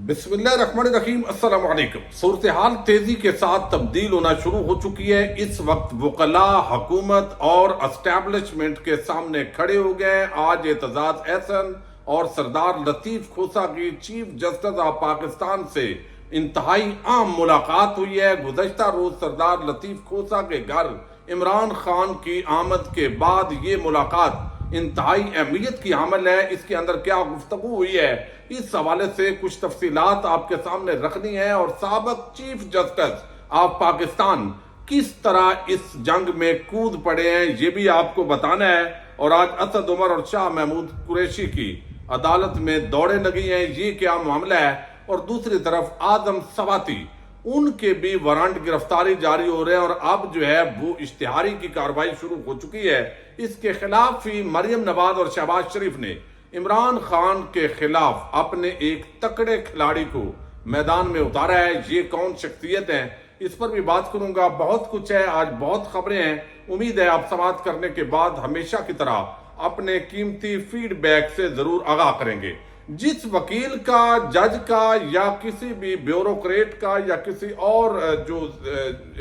بسم اللہ الرحمن الرحیم۔ السلام علیکم۔ صورتحال تیزی کے ساتھ تبدیل ہونا شروع ہو چکی ہے۔ اس وقت وکلاء حکومت اور اسٹیبلشمنٹ کے سامنے کھڑے ہو گئے۔ آج اعتزاز احسن اور سردار لطیف کھوسہ کی چیف جسٹس آف پاکستان سے انتہائی عام ملاقات ہوئی ہے۔ گزشتہ روز سردار لطیف کھوسہ کے گھر عمران خان کی آمد کے بعد یہ ملاقات انتہائی اہمیت کی حامل ہے۔ اس کے اندر کیا گفتگو ہوئی ہے، اس حوالے سے کچھ تفصیلات آپ کے سامنے رکھنی ہے، اور سابق چیف جسٹس آف پاکستان کس طرح اس جنگ میں کود پڑے ہیں یہ بھی آپ کو بتانا ہے۔ اور آج اسد عمر اور شاہ محمود قریشی کی عدالت میں دوڑیں لگی ہیں، یہ کیا معاملہ ہے۔ اور دوسری طرف اعظم سواتی، ان کے بھی وارنٹ گرفتاری جاری ہو رہے ہیں، اور اب جو ہے وہ اشتہاری کی کارروائی شروع ہو چکی ہے۔ اس کے خلاف ہی مریم نواز اور شہباز شریف نے عمران خان کے خلاف اپنے ایک تکڑے کھلاڑی کو میدان میں اتارا ہے۔ یہ کون شخصیت ہیں، اس پر بھی بات کروں گا۔ بہت کچھ ہے، آج بہت خبریں ہیں۔ امید ہے آپ سماعت کرنے کے بعد ہمیشہ کی طرح اپنے قیمتی فیڈ بیک سے ضرور آگاہ کریں گے۔ جس وکیل کا، جج کا، یا کسی بھی بیوروکریٹ کا، یا کسی اور جو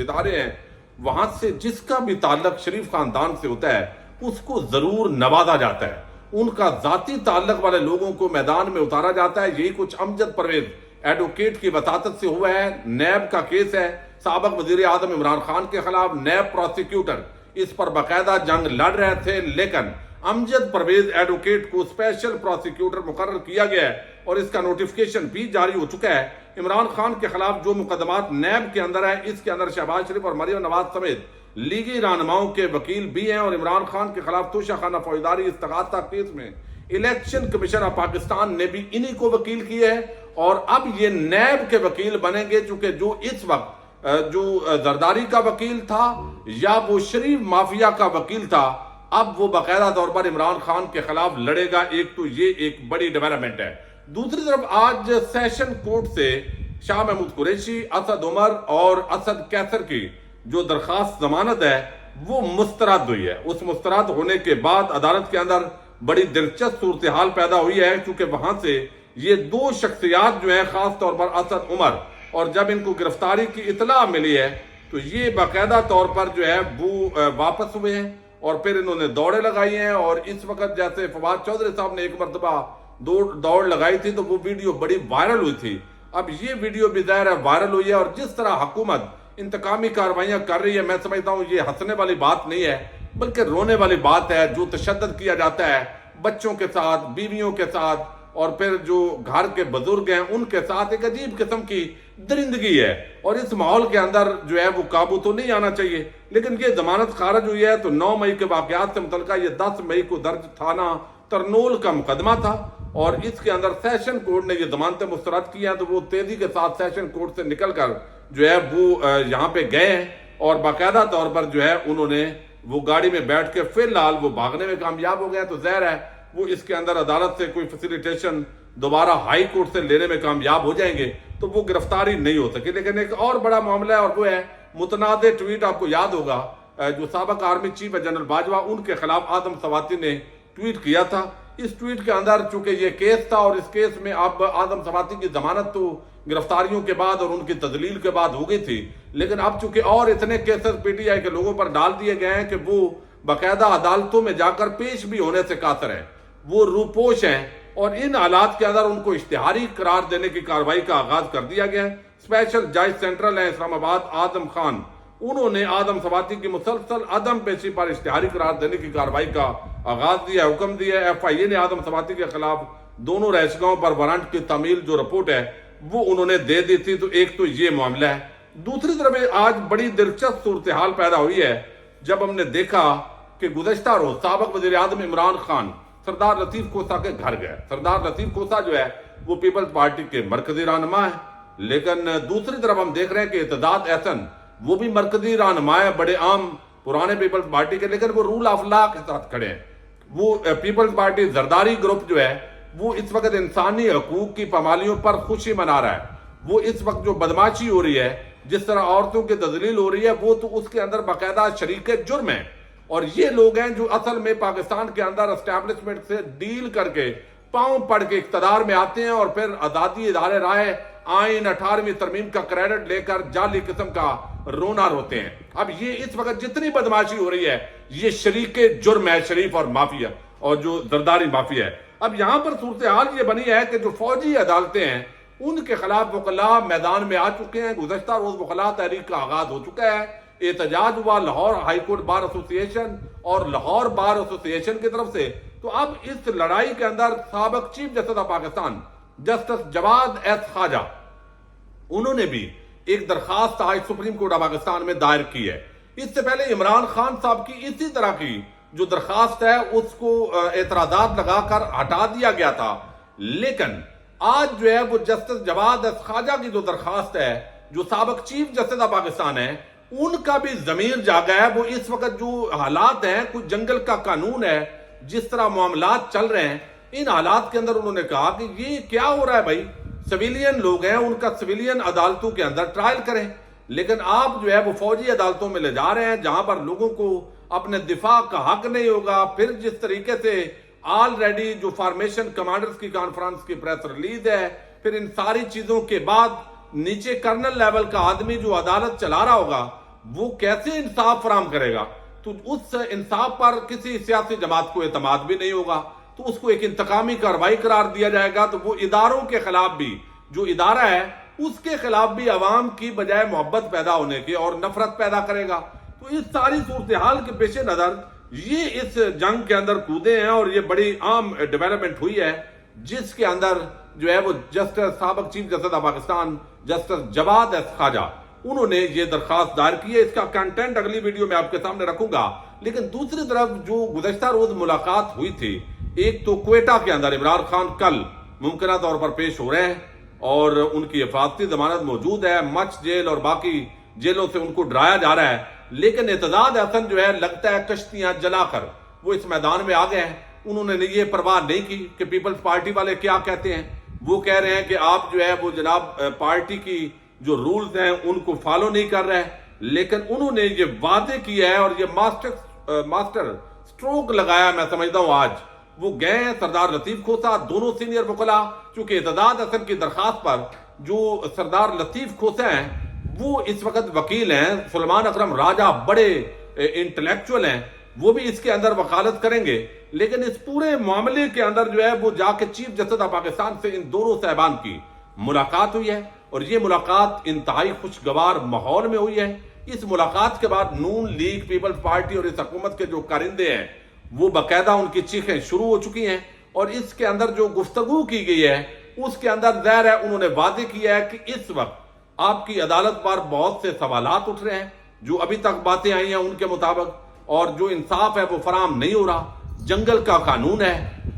ادارے ہیں وہاں سے جس کا بھی تعلق شریف خاندان سے ہوتا ہے، اس کو ضرور نوازا جاتا ہے۔ ان کا ذاتی تعلق والے لوگوں کو میدان میں اتارا جاتا ہے۔ یہی کچھ امجد پرویز ایڈوکیٹ کی وساطت سے ہوا ہے۔ نیب کا کیس ہے سابق وزیر اعظم عمران خان کے خلاف۔ نیب پروسیکیوٹر اس پر باقاعدہ جنگ لڑ رہے تھے، لیکن امجد پرویز ایڈوکیٹ کو اسپیشل پروسیکیوٹر مقرر کیا گیا ہے، اور اس کا نوٹیفیکیشن بھی جاری ہو چکا ہے۔ عمران خان کے خلاف جو مقدمات نیب کے اندر ہیں، اس کے اندر شہباز شریف اور مریم نواز سمیت لیگی رہنماؤں کے وکیل بھی ہیں، اور عمران خان کے خلاف توشہ خانہ فوجداری استغاثہ کیس میں الیکشن کمیشن آف پاکستان نے بھی انہی کو وکیل کیے ہیں، اور اب یہ نیب کے وکیل بنیں گے، چونکہ جو اس وقت جو زرداری کا وکیل تھا یا وہ شریف مافیا کا وکیل تھا، اب وہ باقاعدہ طور پر عمران خان کے خلاف لڑے گا۔ ایک تو یہ ایک بڑی ڈیولپمنٹ ہے۔ دوسری طرف آج سیشن کورٹ سے شاہ محمود قریشی، اسد عمر اور اسد کیسر کی جو درخواست ضمانت ہے وہ مسترد ہوئی ہے۔ اس مسترد ہونے کے بعد عدالت کے اندر بڑی دلچسپ صورتحال پیدا ہوئی ہے، کیونکہ وہاں سے یہ دو شخصیات جو ہیں، خاص طور پر اسد عمر، اور جب ان کو گرفتاری کی اطلاع ملی ہے تو یہ باقاعدہ طور پر جو ہے وہ واپس ہوئے ہیں، اور پھر انہوں نے دوڑیں لگائی ہیں۔ اور اس وقت جیسے فواد چودھری صاحب نے ایک مرتبہ دوڑ لگائی تھی تو وہ ویڈیو بڑی وائرل ہوئی تھی، اب یہ ویڈیو بھی ظاہر ہے وائرل ہوئی ہے۔ اور جس طرح حکومت انتقامی کارروائیاں کر رہی ہے، میں سمجھتا ہوں یہ ہنسنے والی بات نہیں ہے بلکہ رونے والی بات ہے۔ جو تشدد کیا جاتا ہے بچوں کے ساتھ، بیویوں کے ساتھ، اور پھر جو گھر کے بزرگ ہیں ان کے ساتھ، ایک عجیب قسم کی درندگی ہے، اور اس ماحول کے اندر جو ہے وہ قابو تو نہیں آنا چاہیے۔ لیکن یہ ضمانت خارج ہوئی ہے تو 9 مئی کے واقعات سے متعلقہ یہ 10 مئی کو درج تھانہ ترنول کا مقدمہ تھا، اور اس کے اندر سیشن کورٹ نے یہ ضمانتیں مسترد کی ہیں، تو وہ تیزی کے ساتھ سیشن کورٹ سے نکل کر جو ہے وہ یہاں پہ گئے ہیں، اور باقاعدہ طور پر جو ہے انہوں نے وہ گاڑی میں بیٹھ کے فی الحال وہ بھاگنے میں کامیاب ہو گئے ہیں۔ تو ظاہر ہے وہ اس کے اندر عدالت سے کوئی فیسیلیٹیشن دوبارہ ہائی کورٹ سے لینے میں کامیاب ہو جائیں گے تو وہ گرفتاری نہیں ہو سکے۔ لیکن ایک اور بڑا معاملہ ہے، اور وہ ہے متنازع ٹویٹ۔ آپ کو یاد ہوگا جو سابق آرمی چیف ہے جنرل باجوہ، ان کے خلاف اعظم سواتی نے ٹویٹ کیا تھا۔ اس ٹویٹ کے اندر چونکہ یہ کیس تھا، اور اس کیس میں اب اعظم سواتی کی ضمانت تو گرفتاریوں کے بعد اور ان کی تذلیل کے بعد ہو گئی تھی، لیکن اب چونکہ اور اتنے کیسز پی ٹی آئی کے لوگوں پر ڈال دیے گئے ہیں کہ وہ باقاعدہ عدالتوں میں جا کر پیش بھی ہونے سے قاصر ہیں، وہ روپوش ہیں، اور ان حالات کے اندر ان کو اشتہاری قرار دینے کی کارروائی کا آغاز کر دیا گیا ہے۔ اسپیشل جج سینٹرل ہے اسلام آباد اعظم خان، انہوں نے اعظم سواتی کی مسلسل عدم پیشی پر اشتہاری قرار دینے کی کارروائی کا آغاز دیا، حکم دیا۔ ایف آئی اے نے اعظم سواتی کے خلاف دونوں رہائشگاہوں پر وارنٹ کی تعمیل جو رپورٹ ہے وہ انہوں نے دے دی تھی۔ تو ایک تو یہ معاملہ ہے۔ دوسری طرف آج بڑی دلچسپ صورتحال پیدا ہوئی ہے جب ہم نے دیکھا کہ گزشتہ روز سابق وزیر اعظم عمران خان سردار لطیف کھوسہ کے گھر گئے۔ سردار لطیف کھوسہ جو ہے وہ پیپلز پارٹی کے مرکزی رہنما ہے، لیکن دوسری طرف ہم دیکھ رہے ہیں کہ اعتزاز احسن وہ بھی مرکزی رہنما ہے، بڑے عام پرانے پیپلز پارٹی کے، لیکن وہ رول آف لا کے ساتھ کھڑے ہیں۔ وہ پیپلز پارٹی زرداری گروپ جو ہے وہ اس وقت انسانی حقوق کی پامالیوں پر خوشی منا رہا ہے۔ وہ اس وقت جو بدماشی ہو رہی ہے، جس طرح عورتوں کی تذلیل ہو رہی ہے، وہ تو اس کے اندر باقاعدہ شریک جرم ہے، اور یہ لوگ ہیں جو اصل میں پاکستان کے اندر اسٹیبلشمنٹ سے ڈیل کر کے پاؤں پڑ کے اقتدار میں آتے ہیں اور پھر آزادی ادارے رائے آئین 18ویں ترمیم کا کریڈٹ لے کر جعلی قسم کا رونا روتے ہیں۔ اب یہ اس وقت جتنی بدماشی ہو رہی ہے یہ شریک جرم ہے، شریف اور مافیا اور جو زرداری مافیا ہے۔ اب یہاں پر صورتحال یہ بنی ہے کہ جو فوجی عدالتیں ہیں ان کے خلاف وکلاء میدان میں آ چکے ہیں۔ گزشتہ روز وکلاء تحریک کا آغاز ہو چکا ہے، احتجاج ہوا لاہور ہائی کورٹ بار ایسوسی ایشن اور لاہور بار ایسوسی ایشن کی طرف سے۔ تو اب اس لڑائی کے اندر سابق chief justice of Pakistan justice Jawwad S Khawaja انہوں نے بھی ایک درخواست آج سپریم کورٹ آف پاکستان میں دائر کی ہے۔ اس سے پہلے عمران خان صاحب کی اسی طرح کی جو درخواست ہے اس کو اعتراضات لگا کر ہٹا دیا گیا تھا، لیکن آج جو ہے وہ جسٹس جواد ایس خواجہ کی جو درخواست ہے جو سابق چیف جسٹس آف پاکستان ہے ان کا بھی ضمیر جاگا ہے۔ وہ اس وقت جو حالات ہیں، کوئی جنگل کا قانون ہے، جس طرح معاملات چل رہے ہیں، ان حالات کے اندر انہوں نے کہا کہ یہ کیا ہو رہا ہے بھائی، سویلین لوگ ہیں ان کا سویلین عدالتوں کے اندر ٹرائل کریں، لیکن آپ جو ہے وہ فوجی عدالتوں میں لے جا رہے ہیں جہاں پر لوگوں کو اپنے دفاع کا حق نہیں ہوگا۔ پھر جس طریقے سے آلریڈی جو فارمیشن کمانڈرز کی کانفرنس کی پریس ریلیز ہے، پھر ان ساری چیزوں کے بعد نیچے کرنل لیول کا آدمی جو عدالت چلا رہا ہوگا وہ کیسے انصاف فراہم کرے گا؟ تو اس انصاف پر کسی سیاسی جماعت کو اعتماد بھی نہیں ہوگا، تو اس کو ایک انتقامی کارروائی قرار دیا جائے گا۔ تو وہ اداروں کے خلاف بھی، جو ادارہ ہے اس کے خلاف بھی عوام کی بجائے محبت پیدا ہونے کی اور نفرت پیدا کرے گا۔ تو اس ساری صورتحال کے پیش نظر یہ اس جنگ کے اندر کودے ہیں اور یہ بڑی عام ڈیولپمنٹ ہوئی ہے جس کے اندر جو ہے وہ جسٹس سابق chief justice of Pakistan justice Jawwad S Khawaja انہوں نے یہ درخواست دائر کی ہے۔ اس کا کنٹینٹ اگلی ویڈیو میں آپ کے سامنے رکھوں گا، لیکن دوسری طرف جو گزشتہ روز ملاقات ہوئی تھی، ایک تو کوئٹہ کے اندر عمران خان کل ممکنہ طور پر پیش ہو رہے ہیں اور ان کی حفاظتی ضمانت موجود ہے، مچ جیل اور باقی جیلوں سے ان کو ڈرایا جا رہا ہے، لیکن اعتزاز احسن جو ہے لگتا ہے کشتیاں جلا کر وہ اس میدان میں آ گئے ہیں۔ انہوں نے یہ پرواہ نہیں کی کہ پیپلز پارٹی والے کیا کہتے ہیں، وہ کہہ رہے ہیں کہ آپ جو ہے وہ جناب پارٹی کی جو رولز ہیں ان کو فالو نہیں کر رہے، لیکن انہوں نے یہ وعدے کیا ہے اور یہ ماسٹر سٹروک لگایا، میں سمجھتا ہوں آج وہ گئے ہیں سردار لطیف کھوسہ، دونوں سینئر وکلاء، چونکہ اعتزاز احسن کی درخواست پر جو سردار لطیف کھوسہ ہیں وہ اس وقت وکیل ہیں، سلمان اکرم راجہ بڑے انٹلیکچول ہیں، وہ بھی اس کے اندر وکالت کریں گے، لیکن اس پورے معاملے کے اندر جو ہے وہ جا کے چیف جسٹس آف پاکستان سے ان دونوں صاحبان کی ملاقات ہوئی ہے اور یہ ملاقات انتہائی خوشگوار ماحول میں ہوئی ہے۔ اس ملاقات کے بعد نون لیگ، پیپلز پارٹی اور اس حکومت کے جو کارندے ہیں وہ باقاعدہ ان کی چیخیں شروع ہو چکی ہیں اور اس کے اندر جو گفتگو کی گئی ہے اس کے اندر ظاہر ہے انہوں نے وعدے کیا ہے کہ اس وقت آپ کی عدالت پر بہت سے سوالات اٹھ رہے ہیں، جو ابھی تک باتیں آئی ہیں ان کے مطابق، اور جو انصاف ہے وہ فراہم نہیں ہو رہا، جنگل کا قانون ہے،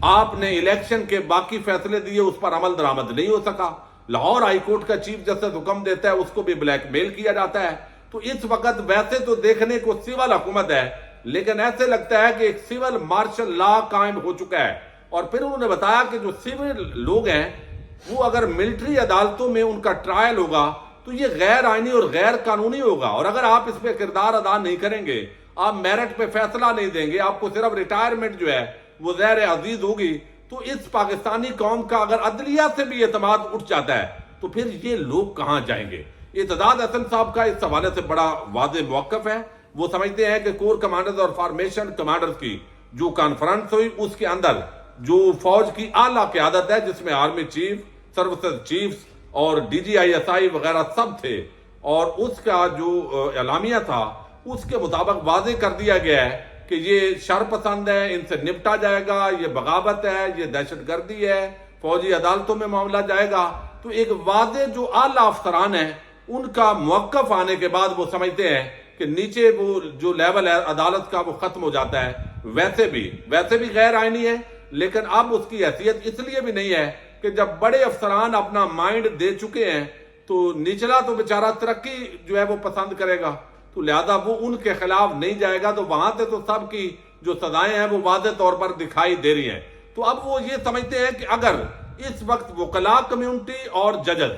آپ نے الیکشن کے باقی فیصلے دیے اس پر عمل درآمد نہیں ہو سکا، لاہور ہائی کورٹ کا چیف جسٹس حکم دیتا ہے اس کو بھی بلیک میل کیا جاتا ہے۔ تو اس وقت ویسے تو دیکھنے کو سول حکومت ہے، لیکن ایسے لگتا ہے کہ ایک سول مارشل لا قائم ہو چکا ہے۔ اور پھر انہوں نے بتایا کہ جو سول لوگ ہیں وہ اگر ملٹری عدالتوں میں ان کا ٹرائل ہوگا تو یہ غیر آئینی اور غیر قانونی ہوگا، اور اگر آپ اس پہ کردار ادا نہیں کریں گے، آپ میرٹ پہ فیصلہ نہیں دیں گے، آپ کو صرف ریٹائرمنٹ جو ہے وہ زیر عزیز ہوگی، تو اس پاکستانی قوم کا اگر عدلیہ سے بھی اعتماد اٹھ جاتا ہے تو پھر یہ لوگ کہاں جائیں گے۔ اعتزاز احسن صاحب کا اس حوالے سے بڑا واضح موقف ہے، وہ سمجھتے ہیں کہ کور کمانڈرز اور فارمیشن کمانڈرز کی جو کانفرنس ہوئی اس کے اندر جو فوج کی اعلیٰ قیادت ہے جس میں آرمی چیف، سروسز چیفز اور D G I S I وغیرہ سب تھے، اور اس کا جو اعلامیہ تھا اس کے مطابق واضح کر دیا گیا ہے کہ یہ شر پسند ہے، ان سے نپٹا جائے گا، یہ بغاوت ہے، یہ دہشت گردی ہے، فوجی عدالتوں میں معاملہ جائے گا۔ تو ایک واضح جو اعلیٰ افسران ہیں ان کا موقف آنے کے بعد وہ سمجھتے ہیں کہ نیچے وہ جو لیول ہے عدالت کا وہ ختم ہو جاتا ہے، ویسے بھی غیر آئینی ہے، لیکن اب اس کی حیثیت اس لیے بھی نہیں ہے کہ جب بڑے افسران اپنا مائنڈ دے چکے ہیں تو نچلا تو بیچارہ ترقی جو ہے وہ پسند کرے گا، تو لہذا وہ ان کے خلاف نہیں جائے گا، تو وہاں سے تو سب کی جو سزائیں ہیں وہ واضح طور پر دکھائی دے رہی ہیں۔ تو اب وہ یہ سمجھتے ہیں کہ اگر اس وقت وکلاء کمیونٹی اور ججز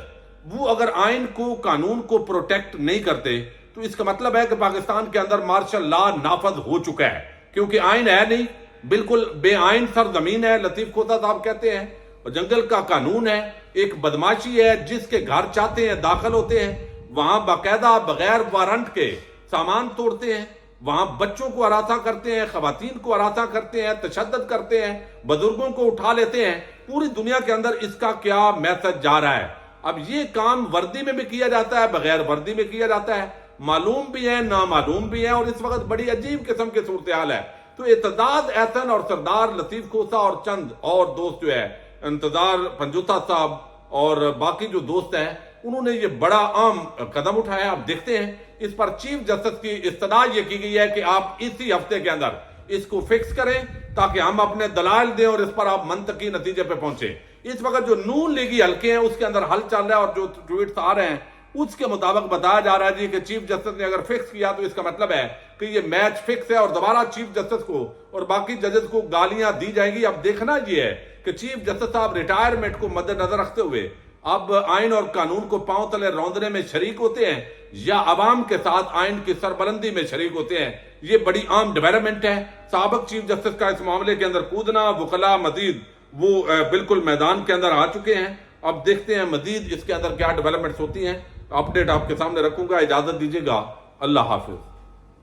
وہ اگر آئین کو، قانون کو پروٹیکٹ نہیں کرتے تو اس کا مطلب ہے کہ پاکستان کے اندر مارشل لا نافذ ہو چکا ہے، کیونکہ آئین ہے نہیں، بالکل بے آئین سرزمین ہے، لطیف کھوسہ صاحب کہتے ہیں، اور جنگل کا قانون ہے، ایک بدماشی ہے، جس کے گھر چاہتے ہیں داخل ہوتے ہیں، وہاں باقاعدہ بغیر وارنٹ کے سامان توڑتے ہیں، وہاں بچوں کو ہراساں کرتے ہیں، خواتین کو ہراساں کرتے ہیں، تشدد کرتے ہیں، بزرگوں کو اٹھا لیتے ہیں۔ پوری دنیا کے اندر اس کا کیا میسج جا رہا ہے؟ اب یہ کام وردی میں بھی کیا جاتا ہے، بغیر وردی میں کیا جاتا ہے، معلوم بھی ہے، نامعلوم بھی ہے، اور اس وقت بڑی عجیب قسم کی صورتحال ہے۔ تو اعتزاز احسن اور سردار لطیف کھوسہ اور چند اور دوست جو ہے، انتظار پنجوتا صاحب اور باقی جو دوست ہیں، انہوں نے یہ بڑا عام قدم اٹھایا۔ آپ دیکھتے ہیں اس پر چیف جسٹس کی استدعا یہ کی گئی ہے کہ آپ اسی ہفتے کے اندر اس کو فکس کریں تاکہ ہم اپنے دلائل دیں اور اس پر آپ منطقی نتیجے پہ پہنچیں۔ اس وقت جو نون لیگی حلقے ہیں اس کے اندر حل چل رہا ہے، اور جو ٹویٹس آ رہے ہیں اس کے مطابق بتایا جا رہا ہے جی کہ چیف جسٹس نے اگر فکس کیا تو اس کا مطلب ہے کہ یہ میچ فکس ہے، اور دوبارہ چیف جسٹس کو اور باقی ججز کو گالیاں دی جائیں گی۔ اب دیکھنا یہ ہے کہ چیف جسٹس صاحب ریٹائرمنٹ کو مد نظر رکھتے ہوئے اب آئین اور قانون کو پاؤں تلے روندنے میں شریک ہوتے ہیں یا عوام کے ساتھ آئین کی سربلندی میں شریک ہوتے ہیں۔ یہ بڑی عام ڈیولپمنٹ ہے۔ سابق چیف جسٹس کا اس معاملے کے اندر کودنا، وکلاء مزید وہ بالکل میدان کے اندر آ چکے ہیں۔ اب دیکھتے ہیں مزید اس کے اندر کیا ڈیولپمنٹس ہوتی ہیں۔ اپڈیٹ آپ کے سامنے رکھوں گا، اجازت دیجیے گا، اللہ حافظ۔